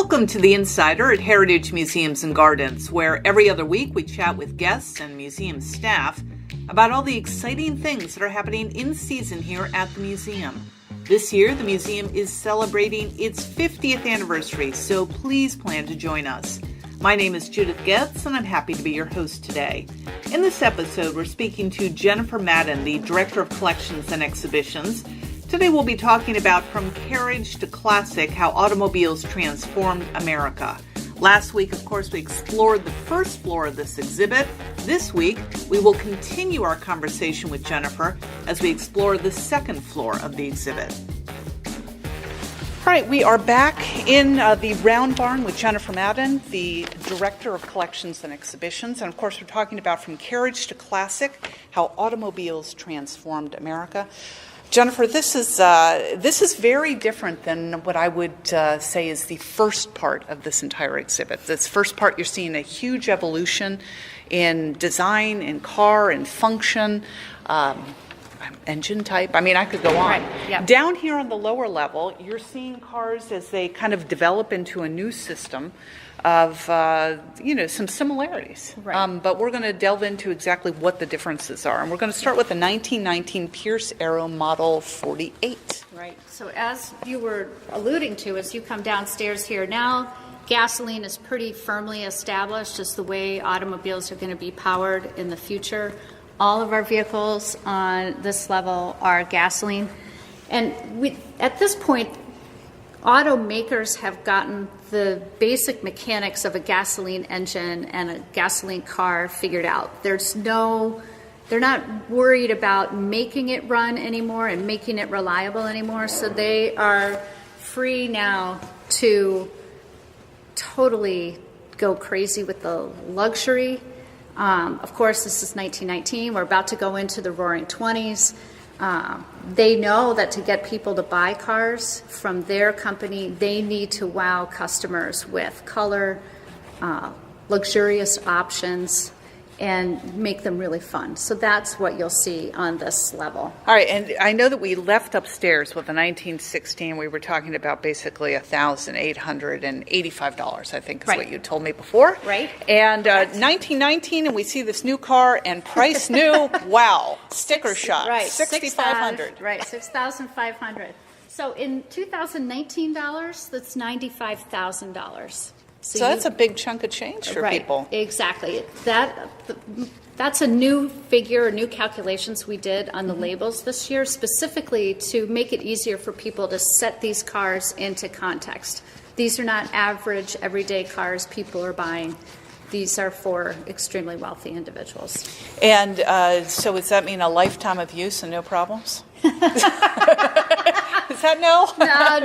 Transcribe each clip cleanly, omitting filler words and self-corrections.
Welcome to The Insider at Heritage Museums and Gardens, where every other week we chat with guests and museum staff about all the exciting things that are happening in season here at the museum. This year, the museum is celebrating its 50th anniversary, so please plan to join us. My name is Judith Getz, and I'm happy to be your host today. In this episode, we're speaking to Jennifer Madden, the Director of Collections and Exhibitions. Today we'll be talking about From Carriage to Classic, How Automobiles Transformed America. Last week, of course, we explored the first floor of this exhibit. This week, we will continue our conversation with Jennifer as we explore the second floor of the exhibit. All right, we are back in the Round Barn with Jennifer Madden, the Director of Collections and Exhibitions. And of course, we're talking about From Carriage to Classic, How Automobiles Transformed America. Jennifer, this is very different than what I would say is the first part of this entire exhibit. This first part, you're seeing a huge evolution in design, in car, in function, engine type. I mean, I could go on. Right, yeah. Down here on the lower level, you're seeing cars as they kind of develop into a new system of, some similarities. Right. But we're going to delve into exactly what the differences are. And we're going to start with the 1919 Pierce Arrow Model 48. Right. So as you were alluding to, as you come downstairs here now, gasoline is pretty firmly established as the way automobiles are going to be powered in the future. All of our vehicles on this level are gasoline. And at this point, automakers have gotten the basic mechanics of a gasoline engine and a gasoline car figured out. They're not worried about making it run anymore and making it reliable anymore. So they are free now to totally go crazy with the luxury. Of course, this is 1919. We're about to go into the Roaring 20s. They know that to get people to buy cars from their company, they need to wow customers with color, luxurious options, and make them really fun. So that's what you'll see on this level. All right, and I know that we left upstairs with the 1916. We were talking about basically $1,885, I think is Right. what you told me before. Right. And 1919, and we see this new car, and price new, wow, sticker shot, Right. $6,500. Right, $6,500. So in 2019 dollars, that's $95,000. So that's a big chunk of change for right, people. Exactly. That's a new figure, new calculations we did on the labels this year, specifically to make it easier for people to set these cars into context. These are not average, everyday cars people are buying. These are for extremely wealthy individuals. And so does that mean a lifetime of use and no problems? Is that no?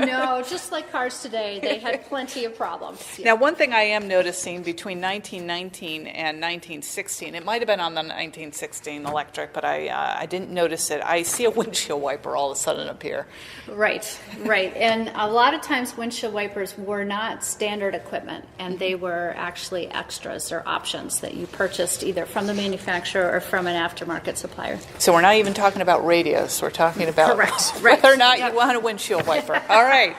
No, just like cars today, they had plenty of problems. Yeah. Now, one thing I am noticing between 1919 and 1916, it might have been on the 1916 electric, but I didn't notice it. I see a windshield wiper all of a sudden appear. Right. And a lot of times windshield wipers were not standard equipment, and they were actually extras or options that you purchased either from the manufacturer or from an aftermarket supplier. So we're not even talking about radios. We're talking about Correct. whether or not you want a windshield wiper. All right.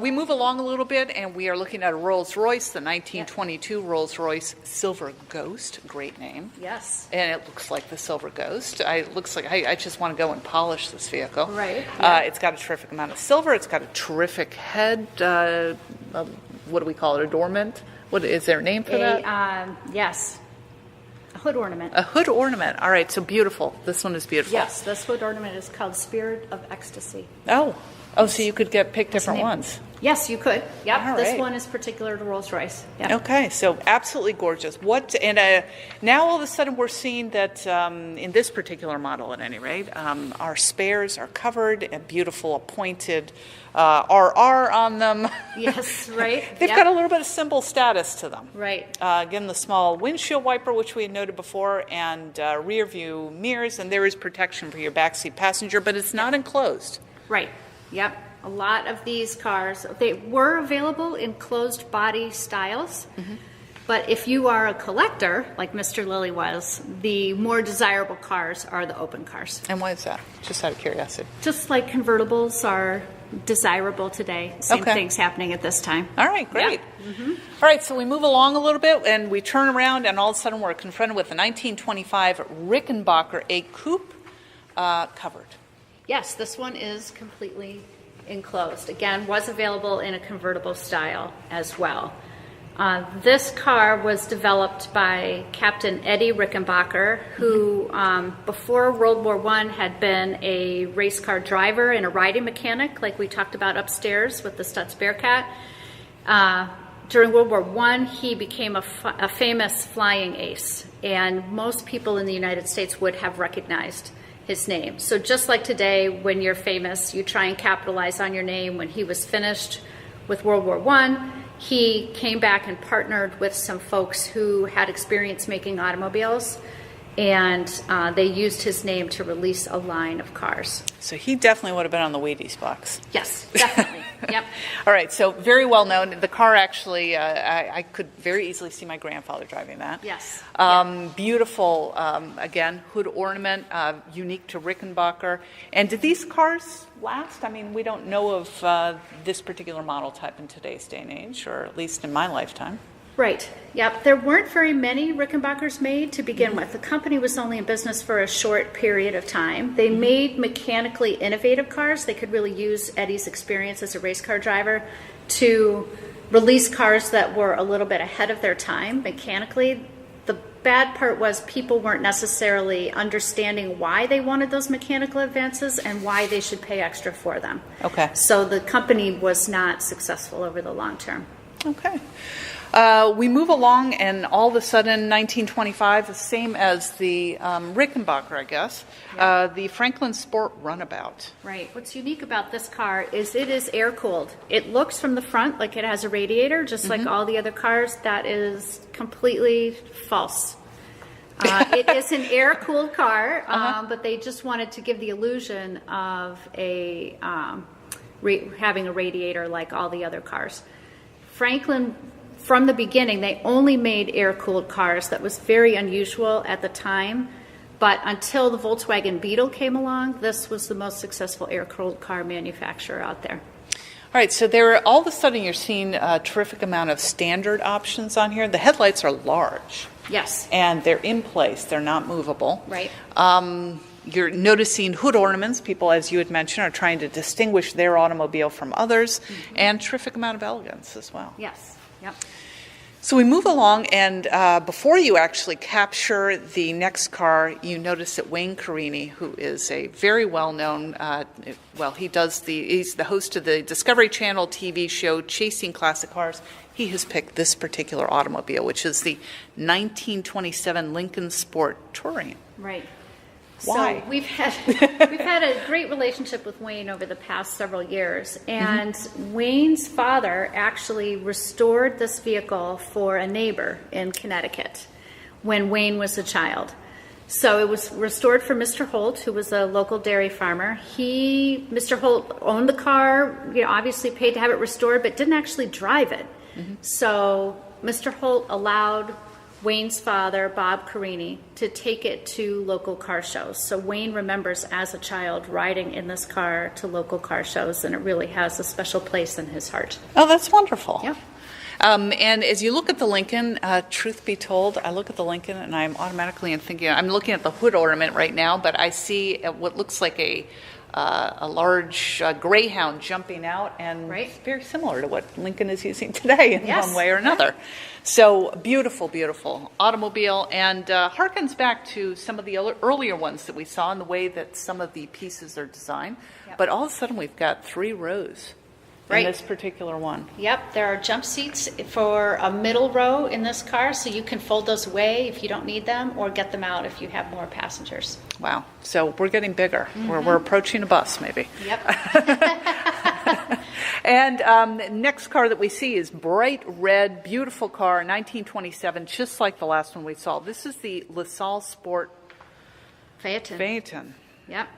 We move along a little bit, and we are looking at a Rolls-Royce, the 1922 Rolls-Royce Silver Ghost. Great name. Yes. And it looks like the Silver Ghost. It looks like I just want to go and polish this vehicle. Right. It's got a terrific amount of silver. It's got a terrific head. What do we call it? Adornment? What is there a name for that? Yes. A hood ornament. A hood ornament. All right. So beautiful. This one is beautiful. Yes, this hood ornament is called Spirit of Ecstasy. Oh, so you could pick different ones. Yes, you could. Yep. All This right. one is particular to Rolls-Royce. Yep. Okay, so absolutely gorgeous. Now all of a sudden we're seeing that in this particular model, at any rate, our spares are covered, a beautiful appointed RR on them. Yes, right. They've got a little bit of symbol status to them. Right. Again, the small windshield wiper, which we had noted before, and rear view mirrors, and there is protection for your backseat passenger, but it's not enclosed. Right. Yep. A lot of these cars, they were available in closed body styles. But if you are a collector, like Mr. Lilly was, the more desirable cars are the open cars. And why is that? Just out of curiosity. Just like convertibles are desirable today. Same Okay. thing's happening at this time. All right, great. Yeah. All right, so we move along a little bit, and we turn around, and all of a sudden we're confronted with a 1925 Rickenbacker, a coupe covered. Yes, this one is completely enclosed. Again, was available in a convertible style as well. This car was developed by Captain Eddie Rickenbacker, who before World War I had been a race car driver and a riding mechanic, like we talked about upstairs with the Stutz Bearcat. During World War I, he became a famous flying ace, and most people in the United States would have recognized his name. So just like today, when you're famous, you try and capitalize on your name. When he was finished with World War I, he came back and partnered with some folks who had experience making automobiles, and they used his name to release a line of cars. So he definitely would have been on the Wheaties box. Yes, definitely. Yep. All right, so very well known. The car actually, I could very easily see my grandfather driving that. Yes. Beautiful, again, hood ornament, unique to Rickenbacker. And did these cars last? I mean, we don't know of this particular model type in today's day and age, or at least in my lifetime. Right. Yep. There weren't very many Rickenbackers made to begin with. The company was only in business for a short period of time. They made mechanically innovative cars. They could really use Eddie's experience as a race car driver to release cars that were a little bit ahead of their time mechanically. The bad part was people weren't necessarily understanding why they wanted those mechanical advances and why they should pay extra for them. Okay. So the company was not successful over the long term. Okay. We move along, and all of a sudden, 1925, the same as the Rickenbacker, I guess, the Franklin Sport Runabout. Right. What's unique about this car is it is air-cooled. It looks from the front like it has a radiator, just like all the other cars. That is completely false. It is an air-cooled car, but they just wanted to give the illusion of having a radiator like all the other cars. Franklin, from the beginning, they only made air-cooled cars. That was very unusual at the time. But until the Volkswagen Beetle came along, this was the most successful air-cooled car manufacturer out there. All right, so all of a sudden you're seeing a terrific amount of standard options on here. The headlights are large. Yes. And they're in place. They're not movable. Right. You're noticing hood ornaments. People, as you had mentioned, are trying to distinguish their automobile from others, and terrific amount of elegance as well. Yes. Yep. So we move along, and before you actually capture the next car, you notice that Wayne Carini, who is a very well-known, he's the host of the Discovery Channel TV show Chasing Classic Cars. He has picked this particular automobile, which is the 1927 Lincoln Sport Touring. Right. Why? So we've had a great relationship with Wayne over the past several years, and Wayne's father actually restored this vehicle for a neighbor in Connecticut when Wayne was a child. So it was restored for Mr. Holt, who was a local dairy farmer. Mr. Holt owned the car, obviously paid to have it restored, but didn't actually drive it. So Mr. Holt allowed Wayne's father, Bob Carini, to take it to local car shows. So Wayne remembers as a child riding in this car to local car shows, and it really has a special place in his heart. Oh, that's wonderful. Yeah. And as you look at the Lincoln, truth be told, I look at the Lincoln and I'm automatically thinking, I'm looking at the hood ornament right now, but I see what looks like a large greyhound jumping out, and right. It's very similar to what Lincoln is using today in Yes. one way or another. So beautiful, beautiful automobile, and harkens back to some of the earlier ones that we saw in the way that some of the pieces are designed. Yep. But all of a sudden we've got 3 rows Right. in this particular one. Yep, there are jump seats for a middle row in this car, so you can fold those away if you don't need them, or get them out if you have more passengers. Wow. So we're getting bigger. We're approaching a bus, maybe. Yep. And next car that we see is bright red, beautiful car, 1927, just like the last one we saw. This is the LaSalle Sport Phaeton. Phaeton. Yep.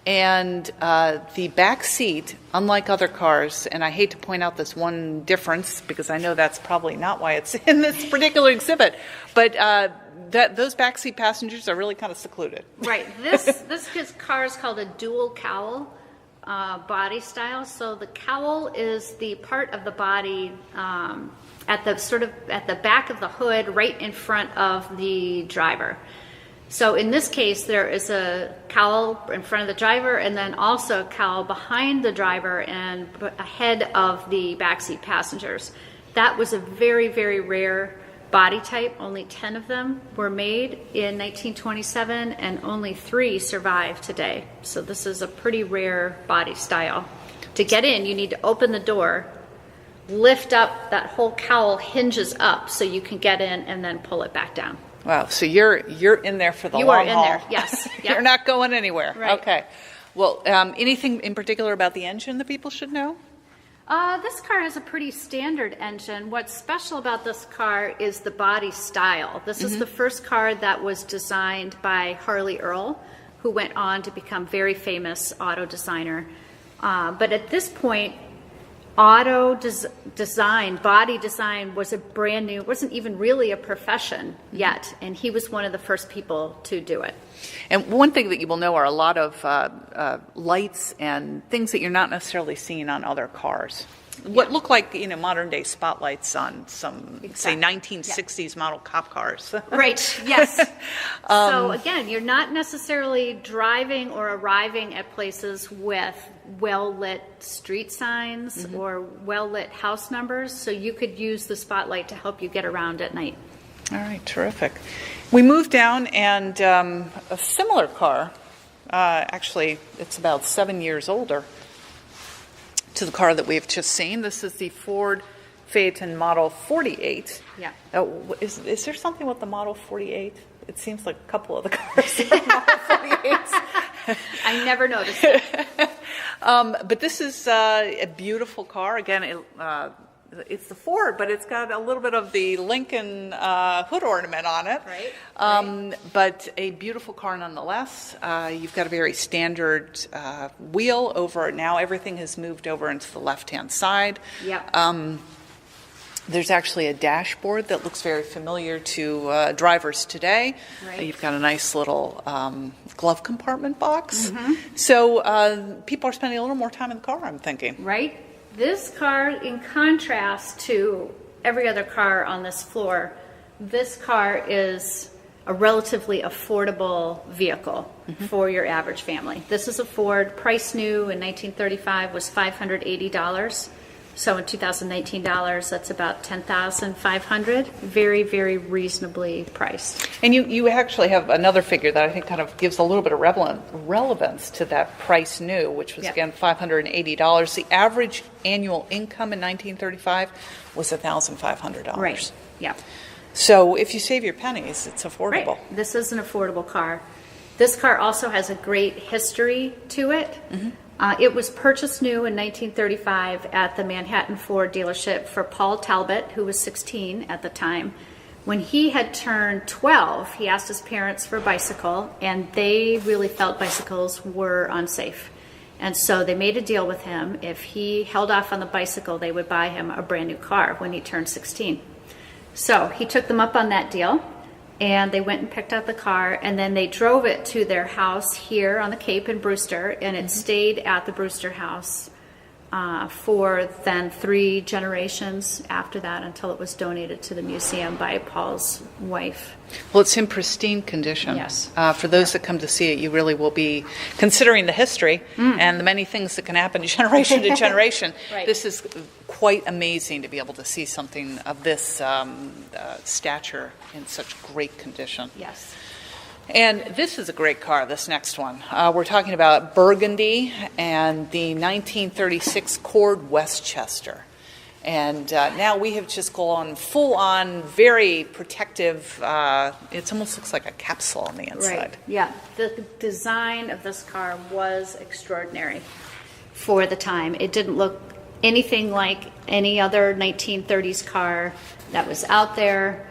And the back seat, unlike other cars, and I hate to point out this one difference because I know that's probably not why it's in this particular exhibit, but those backseat passengers are really kind of secluded. Right. This car is called a dual cowl body style. So the cowl is the part of the body at the back of the hood, right in front of the driver. So in this case, there is a cowl in front of the driver and then also a cowl behind the driver and ahead of the backseat passengers. That was a very, very rare body type. Only 10 of them were made in 1927 and only 3 survive today. So this is a pretty rare body style. To get in, you need to open the door, lift up, that whole cowl hinges up so you can get in and then pull it back down. Wow, so you're in there for the long haul. You are in there, yes. Yep. You're not going anywhere. Right. Okay. Well, anything in particular about the engine that people should know? This car has a pretty standard engine. What's special about this car is the body style. This is the first car that was designed by Harley Earl, who went on to become very famous auto designer. But at this point, body design was a brand new, wasn't even really a profession yet, and he was one of the first people to do it. And one thing that you will know are a lot of lights and things that you're not necessarily seeing on other cars. What look like, modern day spotlights on some, say, 1960s model cop cars. Right, yes. So again, you're not necessarily driving or arriving at places with well-lit street signs or well-lit house numbers, so you could use the spotlight to help you get around at night. All right, terrific. We moved down and a similar car, actually it's about 7 years older, to the car that we've just seen. This is the Ford Phaeton Model 48. Yeah. Is there something with the Model 48? It seems like a couple of the cars have Model 48s. I never noticed it. But this is a beautiful car. Again, it's the Ford, but it's got a little bit of the Lincoln hood ornament on it. Right. But a beautiful car nonetheless. You've got a very standard wheel over. Now everything has moved over into the left-hand side. Yep. There's actually a dashboard that looks very familiar to drivers today. Right. You've got a nice little glove compartment box. So people are spending a little more time in the car, I'm thinking. Right. This car, in contrast to every other car on this floor, this car is a relatively affordable vehicle for your average family. This is a Ford. Price new in 1935 was $580. So in 2019 dollars, that's about $10,500. Very, very reasonably priced. And you actually have another figure that I think kind of gives a little bit of relevance to that price new, which was, again, $580. The average annual income in 1935 was $1,500. Right, yeah. So if you save your pennies, it's affordable. Right. This is an affordable car. This car also has a great history to it. It was purchased new in 1935 at the Manhattan Ford dealership for Paul Talbot, who was 16 at the time. When he had turned 12, he asked his parents for a bicycle, and they really felt bicycles were unsafe. And so they made a deal with him. If he held off on the bicycle, they would buy him a brand new car when he turned 16. So he took them up on that deal, and they went and picked up the car, and then they drove it to their house here on the Cape in Brewster, and it stayed at the Brewster house for then 3 generations after that until it was donated to the museum by Paul's wife. Well, it's in pristine condition. Yes. For those that come to see it, you really will be considering the history and the many things that can happen generation to generation. Right. This is quite amazing to be able to see something of this stature in such great condition. Yes. And this is a great car, this next one. We're talking about Burgundy and the 1936 Cord Westchester. And now we have just gone full on, very protective. It almost looks like a capsule on the inside. Right. Yeah. The design of this car was extraordinary for the time. It didn't look anything like any other 1930s car that was out there.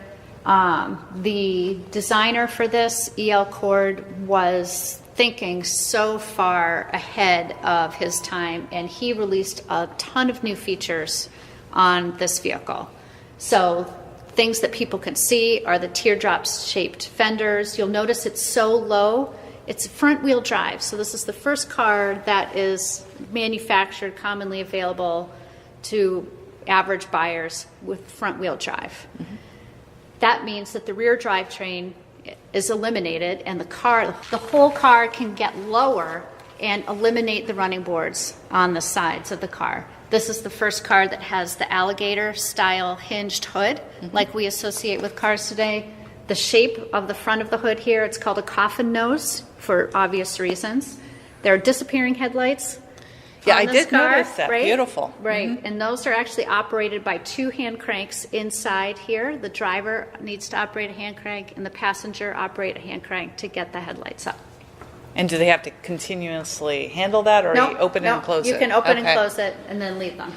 The designer for this, E.L. Cord, was thinking so far ahead of his time, and he released a ton of new features on this vehicle. So things that people can see are the teardrop-shaped fenders. You'll notice it's so low. It's front-wheel drive. So this is the first car that is manufactured, commonly available to average buyers with front-wheel drive. Mm-hmm. That means that the rear drivetrain is eliminated, and the whole car can get lower and eliminate the running boards on the sides of the car. This is the first car that has the alligator-style hinged hood, like we associate with cars today. The shape of the front of the hood here, it's called a coffin nose for obvious reasons. There are disappearing headlights. Yeah, I did notice that. Right? Beautiful. Right, and those are actually operated by 2 hand cranks inside here. The driver needs to operate a hand crank, and the passenger operate a hand crank to get the headlights up. And do they have to continuously handle that, or you open and close it? You can open and close it and then leave them.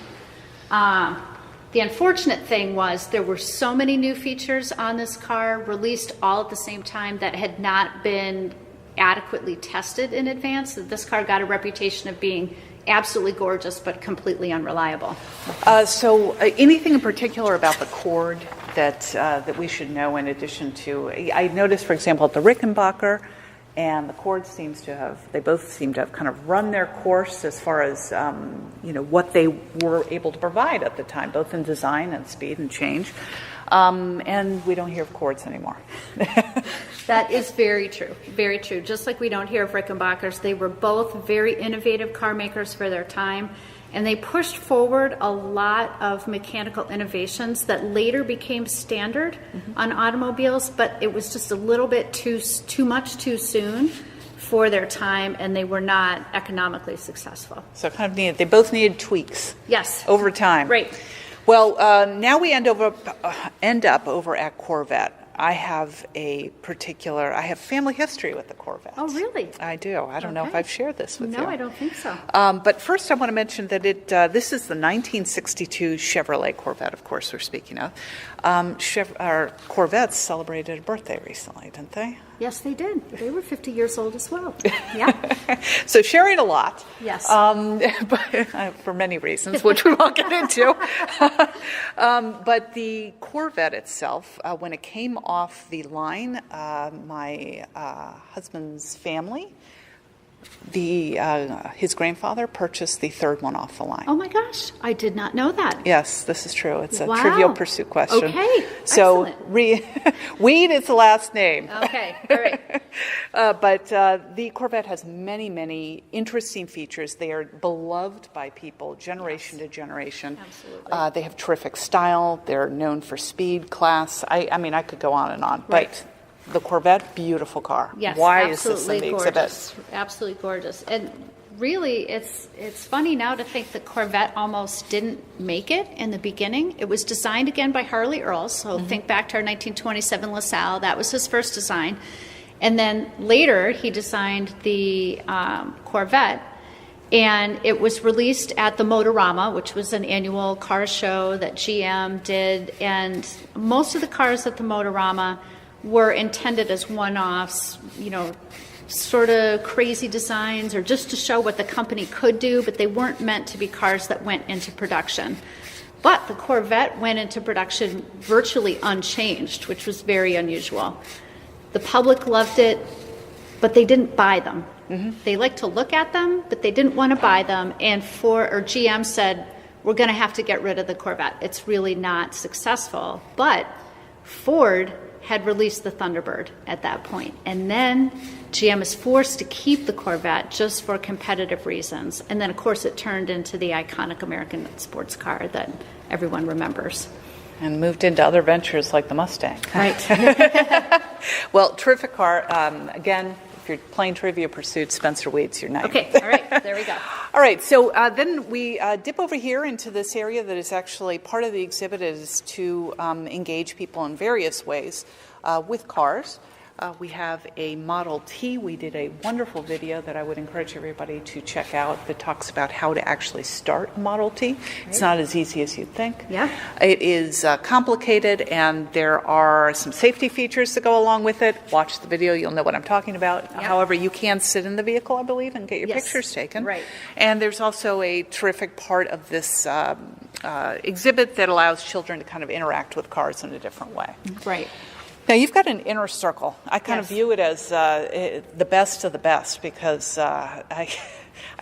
The unfortunate thing was there were so many new features on this car released all at the same time that had not been adequately tested in advance. This car got a reputation of being absolutely gorgeous but completely unreliable. So anything in particular about the Cord that we should know in addition to, I noticed, for example, at the Rickenbacker and the Cord they both seem to have kind of run their course as far as, what they were able to provide at the time, both in design and speed and change. And we don't hear of Cords anymore. That is very true, very true. Just like we don't hear of Rickenbackers, they were both very innovative car makers for their time, and they pushed forward a lot of mechanical innovations that later became standard on automobiles, but it was just a little bit too much too soon for their time, and they were not economically successful. So they both needed tweaks. Yes. Over time. Right. Well, now we end up over at Corvette. I have family history with the Corvette. Oh, really? I do. I don't know if I've shared this with you. No, I don't think so. But first I want to mention that this is the 1962 Chevrolet Corvette, of course, we're speaking of. Corvettes celebrated a birthday recently, didn't they? Yes, they did. They were 50 years old as well. Yeah. So sharing a lot. Yes. But, for many reasons, which we won't get into. But the Corvette itself, when it came off the line, my husband's family, his grandfather purchased the third one off the line. Oh my gosh, I did not know that. Yes, this is true. It's a Wow. Trivial Pursuit question. Okay, so excellent. Weed is the last name. Okay, all right. But the Corvette has many, many interesting features. They are beloved by people generation to generation. Absolutely. They have terrific style. They're known for speed, class. I mean, I could go on and on. Right. But the Corvette, beautiful car. Yes, Why absolutely is this in the gorgeous. exhibit? Absolutely gorgeous. And really, it's funny now to think that Corvette almost didn't make it in the beginning. It was designed again by Harley Earl, so think back to our 1927 LaSalle. That was his first design. And then later, he designed the Corvette, and it was released at the Motorama, which was an annual car show that GM did. And most of the cars at the Motorama were intended as one-offs, sort of crazy designs or just to show what the company could do, but they weren't meant to be cars that went into production. But the Corvette went into production virtually unchanged, which was very unusual. The public loved it, but they didn't buy them. Mm-hmm. They liked to look at them, but they didn't want to buy them. And GM said, we're going to have to get rid of the Corvette. It's really not successful. But Ford had released the Thunderbird at that point. And then GM is forced to keep the Corvette just for competitive reasons. And then, of course, it turned into the iconic American sports car that everyone remembers. And moved into other ventures like the Mustang. Right. Well, terrific car. Again, if you're playing Trivia Pursuit, Spencer Wheat's your name. Okay, all right, there we go. All right, so then we dip over here into this area that is actually part of the exhibit is to engage people in various ways with cars. We have a Model T. We did a wonderful video that I would encourage everybody to check out that talks about how to actually start a Model T. Right. It's not as easy as you'd think. Yeah. It is complicated, and there are some safety features that go along with it. Watch the video, you'll know what I'm talking about. Yeah. However, you can sit in the vehicle, I believe, and get your pictures taken. Right. And there's also a terrific part of this exhibit that allows children to kind of interact with cars in a different way. Right. Now, you've got an inner circle. I kind of view it as the best of the best because I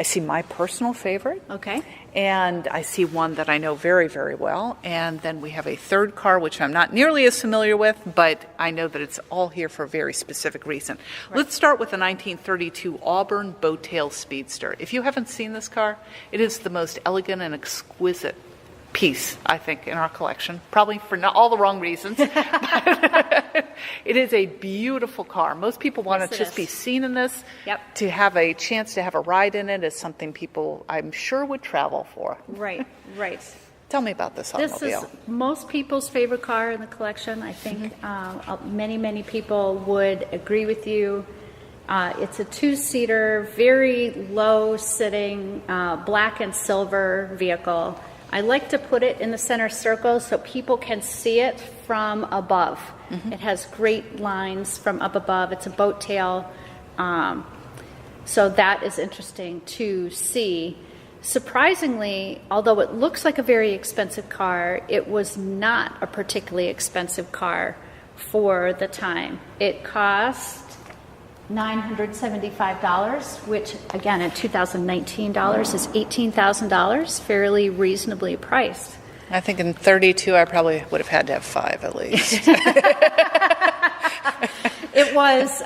see my personal favorite. Okay. And I see one that I know very, very well. And then we have a third car, which I'm not nearly as familiar with, but I know that it's all here for a very specific reason. Right. Let's start with the 1932 Auburn Bowtail Speedster. If you haven't seen this car, it is the most elegant and exquisite piece, I think, in our collection, probably for not all the wrong reasons. But it is a beautiful car. Most people want to just be seen in this. Yep. To have a chance to have a ride in it is something people, I'm sure, would travel for. Right, right. Tell me about this automobile. This is most people's favorite car in the collection. I think many people would agree with you. It's a two-seater, very low-sitting, black and silver vehicle. I like to put it in the center circle so people can see it from above. Mm-hmm. It has great lines from up above. It's a boat tail. So that is interesting to see. Surprisingly, although it looks like a very expensive car, it was not a particularly expensive car for the time. It cost $975, which again at 2019 dollars is $18,000, fairly reasonably priced. I think in 32 I probably would have had to have 5 at least. It was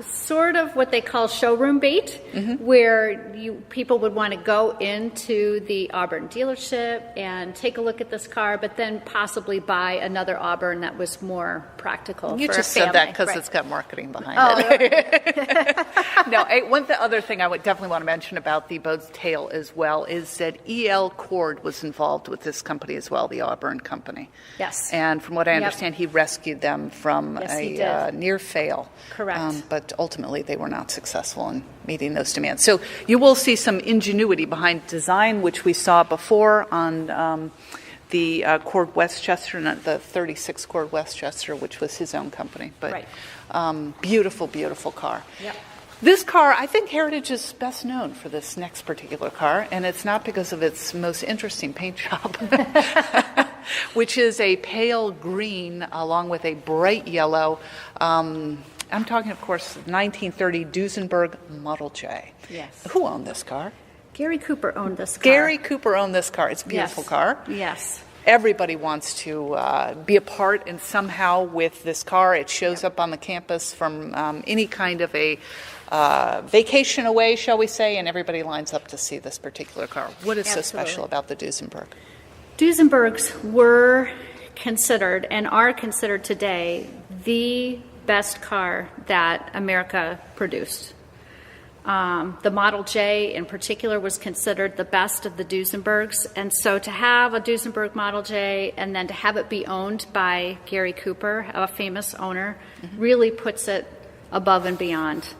sort of what they call showroom bait, where people would want to go into the Auburn dealership and take a look at this car, but then possibly buy another Auburn that was more practical. You for just a family. said that because it's got marketing behind it. No, one other thing I would definitely want to mention about the boat tail as well is that E.L. Cord was involved with this company as well, the Auburn company. Yes. And from what I understand, he rescued them from a near fail. Correct. But ultimately, they were not successful in meeting those demands. So you will see some ingenuity behind design, which we saw before on the Cord Westchester, not the 36 Cord Westchester, which was his own company. But beautiful, beautiful car. Yep. This car, I think Heritage is best known for this next particular car, and it's not because of its most interesting paint job, which is a pale green along with a bright yellow. I'm talking, of course, 1930 Duesenberg Model J. Yes. Who owned this car? Gary Cooper owned this car. Gary Cooper owned this car. It's a beautiful car. Yes. Everybody wants to be a part and somehow with this car. It shows up on the campus from any kind of a vacation away, shall we say, and everybody lines up to see this particular car. What is so special about the Duesenberg? Duesenbergs were considered and are considered today the best car that America produced. The Model J in particular was considered the best of the Duesenbergs, and so to have a Duesenberg Model J and then to have it be owned by Gary Cooper, a famous owner, really puts it above and beyond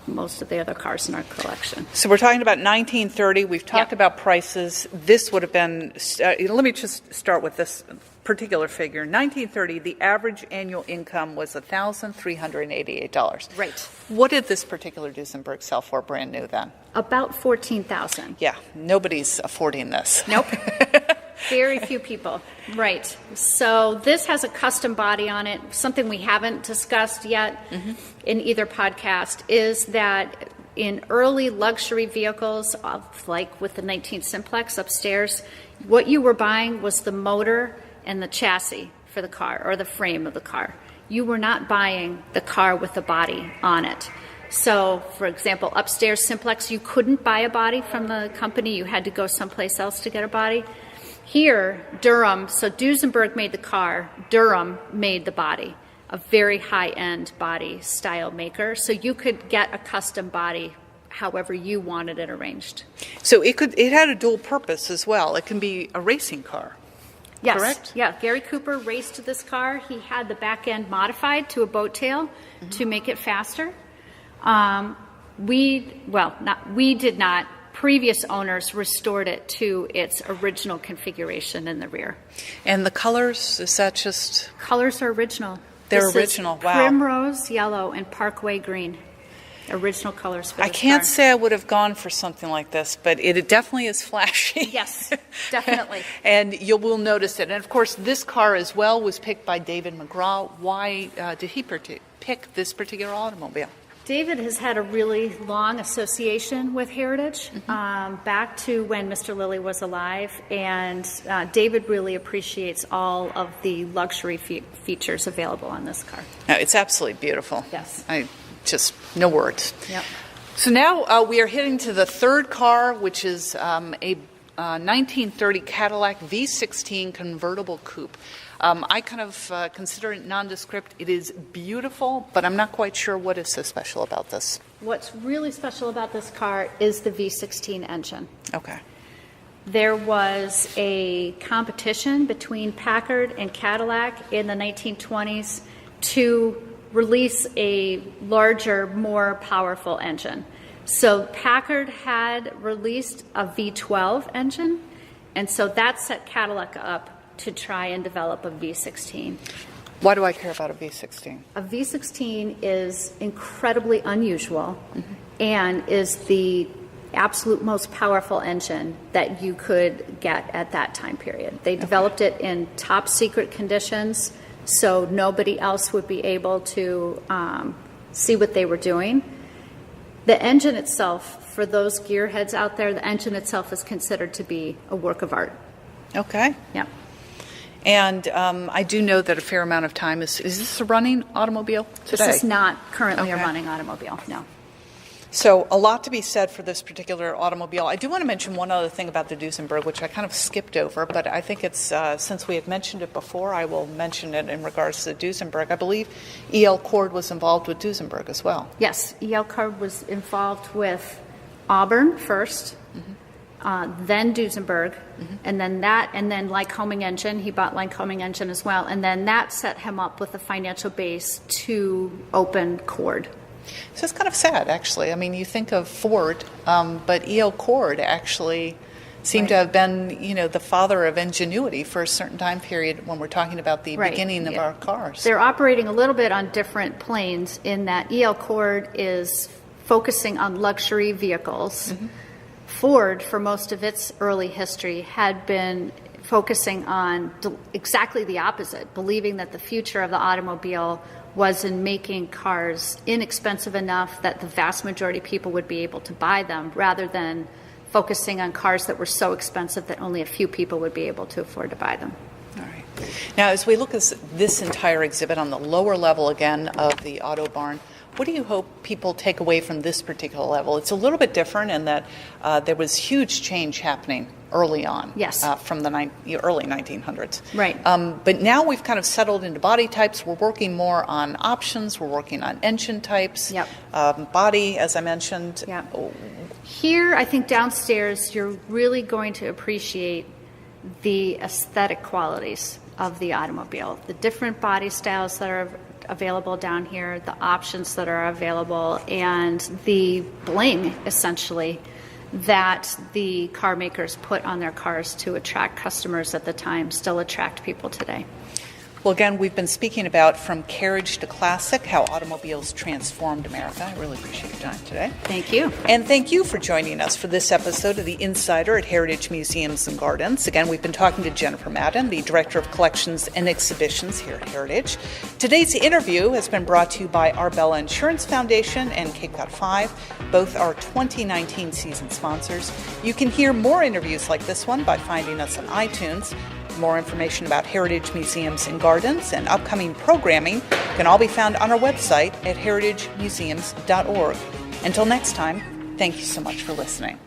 most of the other cars in our collection. So we're talking about 1930. We've talked about prices. This would have been, let me just start with this particular figure. 1930, the average annual income was $1,388. Right. What did this particular Duesenberg sell for brand new then? About $14,000. Yeah, nobody's affording this. Nope. Very few people. Right. So this has a custom body on it. Something we haven't discussed yet in either podcast is that in early luxury vehicles, like with the 19 Simplex upstairs, what you were buying was the motor and the chassis for the car, or the frame of the car. You were not buying the car with the body on it. So, for example, upstairs Simplex, you couldn't buy a body from the company. You had to go someplace else to get a body. Here, Durham, so Duesenberg made the car, Durham made the body, a very high-end body style maker. So you could get a custom body however you wanted it arranged. So it had a dual purpose as well. It can be a racing car. Yes. correct? Yeah, Gary Cooper raced this car. He had the back end modified to a boat tail to make it faster. We did not. Previous owners restored it to its original configuration in the rear. And the colors, is that just... Colors are original. They're This original, is wow. Primrose yellow and Parkway green. Original colors for this I can't car. say I would have gone for something like this, but it definitely is flashy. Yes, definitely. And you will notice it. And of course, this car as well was picked by David McGraw. Why did he pick this particular automobile? David has had a really long association with Heritage, back to when Mr. Lilly was alive, and David really appreciates all of the luxury features available on this car. No, it's absolutely beautiful. Yes. Just no words. Yep. So now we are heading to the third car, which is a 1930 Cadillac V16 convertible coupe. I kind of consider it nondescript. It is beautiful, but I'm not quite sure what is so special about this. What's really special about this car is the V16 engine. Okay. There was a competition between Packard and Cadillac in the 1920s to release a larger, more powerful engine. So Packard had released a V12 engine, and so that set Cadillac up to try and develop a V16. Why do I care about a V16? A V16 is incredibly unusual and is the absolute most powerful engine that you could get at that time period. They developed it in top secret conditions, so nobody else would be able to see what they were doing. The engine itself, for those gearheads out there, the engine itself is considered to be a work of art. Okay. Yeah. And I do know that a fair amount of time is this a running automobile today? This is not currently a Okay. running automobile, no. So a lot to be said for this particular automobile. I do want to mention one other thing about the Duesenberg, which I kind of skipped over, but I think it's, since we had mentioned it before, I will mention it in regards to the Duesenberg. I believe E.L. Cord was involved with Duesenberg as well. Yes, E.L. Cord was involved with Auburn first, then Duesenberg, and then Lycoming Engine. He bought Lycoming Engine as well, and then that set him up with a financial base to open Cord. So it's kind of sad, actually. I mean, you think of Ford, but E.L. Cord actually seemed to have been, the father of ingenuity for a certain time period when we're talking about the beginning of our cars. They're operating a little bit on different planes in that E.L. Cord is focusing on luxury vehicles. Ford, for most of its early history, had been focusing on exactly the opposite, believing that the future of the automobile was in making cars inexpensive enough that the vast majority of people would be able to buy them, rather than focusing on cars that were so expensive that only a few people would be able to afford to buy them. All right. Now, as we look at this entire exhibit on the lower level again of the Auto Barn, what do you hope people take away from this particular level? It's a little bit different in that there was huge change happening early on, yes, from the early 1900s. Right. But now we've kind of settled into body types. We're working more on options. We're working on engine types, yep, body, as I mentioned. Yep. Here, I think downstairs, you're really going to appreciate the aesthetic qualities of the automobile, the different body styles that are available down here, the options that are available, and the bling, essentially, that the car makers put on their cars to attract customers at the time, still attract people today. Well, again, we've been speaking about From Carriage to Classic, how automobiles transformed America. I really appreciate your time today. Thank you. And thank you for joining us for this episode of The Insider at Heritage Museums and Gardens. Again, we've been talking to Jennifer Madden, the Director of Collections and Exhibitions here at Heritage. Today's interview has been brought to you by Arbella Insurance Foundation and Cape Cod 5, both our 2019 season sponsors. You can hear more interviews like this one by finding us on iTunes. More information about Heritage Museums and Gardens and upcoming programming can all be found on our website at heritagemuseums.org. Until next time, thank you so much for listening.